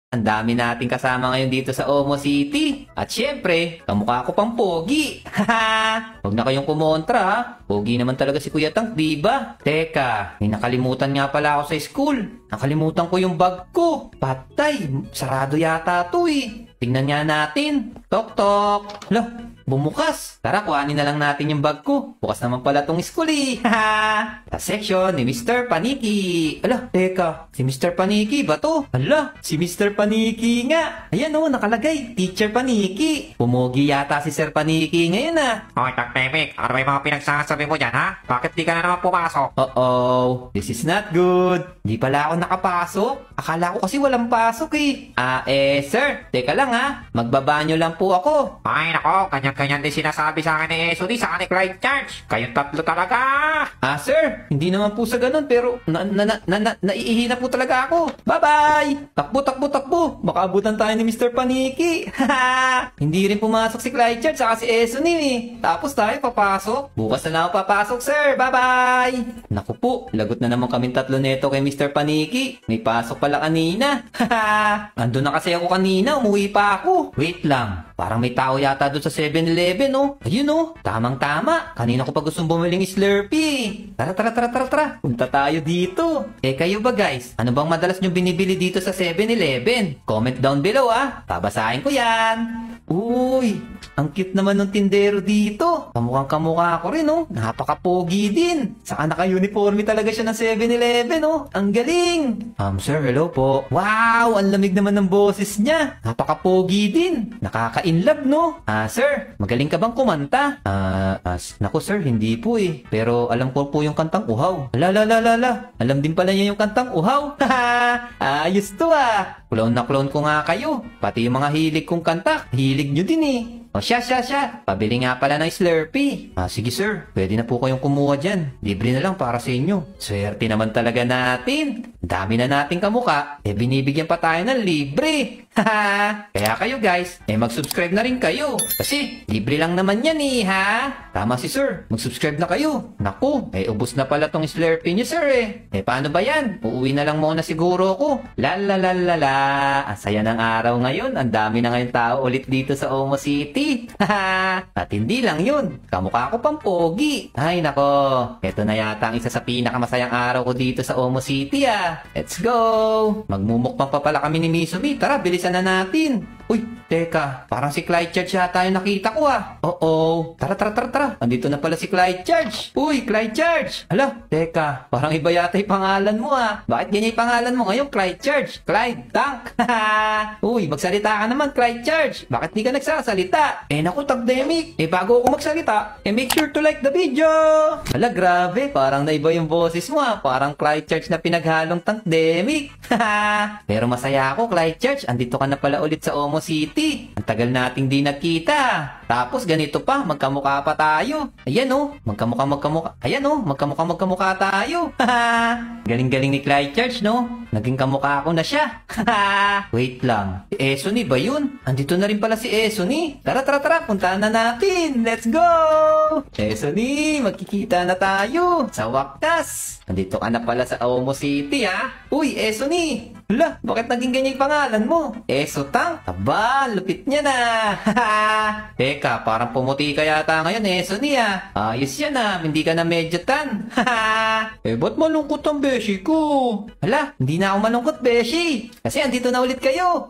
Ang dami nating kasama ngayon dito sa Omo City. At syempre, kamukha ko pang pogi. Haha! Huwag na kayong kumontra ha. Pogi naman talaga si Kuya Tank, diba? Teka, may nakalimutan nga pala ako sa school. Nakalimutan ko yung bag ko. Patay, sarado yata to eh. Tingnan nga natin. Tok tok. Lah, bumukas. Tara, kuhanin na lang natin yung bag ko. Bukas naman pala tong school eh. Haha! Sa section ni Mr. Paniki. Ala, teka. Si Mr. Paniki ba to? Ala, si Mr. Paniki nga. Ayan o, nakalagay. Teacher Paniki. Pumugi yata si Sir Paniki ngayon ah. Hoy, Taktemik, ano ba yung mga pinagsasabi mo dyan, ha? Bakit di ka na naman pumasok? Uh-oh, this is not good. Di pala ako nakapasok. Akala ko kasi walang pasok eh. Sir, teka lang ha. Magbabanyo lang po ako. Ay, nako, ganyan-ganyan din sinasabi sa akin ni Esody sa akin ni Clyde Charge. Kayong tatlo talaga! Sir, hindi naman po sa ganun pero naiihi na po talaga ako. Bye-bye! Takbo, takbo, takbo. Baka abutan tayo ni Mr. Paniki. Hindi rin pumasok si Clyde Charge saka si Esony eh. Tapos tayo papasok. Bukas na lang ako papasok, sir. Bye-bye! Naku po, lagot na naman kaming tatlo neto kay Mr. Paniki. May pasok pala kanina. Andun na kasi ako kanina, umuwi pa ako. Wait lang, parang may tao yata doon sa 7-Eleven oh. Ayun oh, tamang-tama. Kanina ko pa gustong bumiling Slurpee. Tara, tara, tara, tara, tara. Punta tayo dito. Kayo ba guys? Ano bang madalas nyo binibili dito sa 7-Eleven? Comment down below ah. Babasahin ko yan. Uy, ang cute naman ng tindero dito. Kamukhang kamukha ko rin oh. Napaka-pogi din. Saka naka-uniforme talaga siya ng 7-Eleven oh. Ang galing. Sir, hello po. Wow, ang lamig naman ng boses niya. Napaka-pogi din. Nakaka-inlove no? Sir, magaling ka bang kumanta? Naku sir, hindi po eh. Pero alam ko po yung kantang Uhaw. Ala. Alam din pala niya yung kantang Uhaw. Ayos to ah. Clone na clone ko nga kayo. Pati yung mga hilig kong kanta, hilig nyo din eh. O siya. Pabili nga pala ng Slurpee. Sige sir, pwede na po kayong kumuha dyan. Libre na lang para sa inyo. Swerte naman talaga natin. Dami na nating kamuka. Binibigyan pa tayo ng libre. Kaya kayo guys, mag-subscribe na rin kayo. Kasi libre lang naman yan eh ha. Tama si sir, mag-subscribe na kayo. Naku, ubos na pala tong Slurpee niyo sir eh. Paano ba yan? Uuwi na lang muna siguro ko. Lalalala. Ang saya ng araw ngayon. Ang dami na ngayon tao ulit dito sa Omo City. At hindi lang yun. Kamukha ko pang pogi. Ay nako, eto na yata ang isa sa pinakamasayang araw ko dito sa Omo City ah. Let's go! Magmumukbang pa pala kami ni Misumi. Tara, bilisan na natin. Uy, teka, parang si Clyde Charge yata yung nakita ko ah. Oo. Tara. Andito na pala si Clyde Charge. Uy, Clyde Charge. Hala, teka, parang iba yata yung pangalan mo ah. Bakit ganyan yung pangalan mo ngayon, Clyde Charge? Clyde Tank. Uy, magsalita ka naman, Clyde Charge. Bakit di ka nagsasalita? Naku, Takdemic. Bago ako magsalita, make sure to like the video. Hala, grabe, parang naiba yung boses mo ah. Parang Clyde Charge na pinaghalong Takdemic. Pero masaya ako, Clyde Charge. Andito ka na pala ulit sa Omo City. Ang tagal nating di nagkita. Tapos ganito pa, magkamukha pa tayo. Ayan oh, magkamukha. Ayan oh, magkamukha tayo. Galing-galing ni Clyde Charge no? Naging kamukha ko na siya. Wait lang, si Esony ba yun? Andito na rin pala si Esony. Tara, puntahan na natin. Let's go! Esony, magkikita na tayo. Sa wakas. Andito ka na pala sa Omo City ha. Uy, Esony. Hala, bakit naging ganyan yung pangalan mo? Esotang? Aba, lupit niya na. Teka, parang pumuti ka yata ngayon, Esony ah. Ayos yan ah, hindi ka na medyo tan. Ba't malungkot ang beshi ko? Hala, hindi na ako malungkot, beshi. Kasi andito na ulit kayo.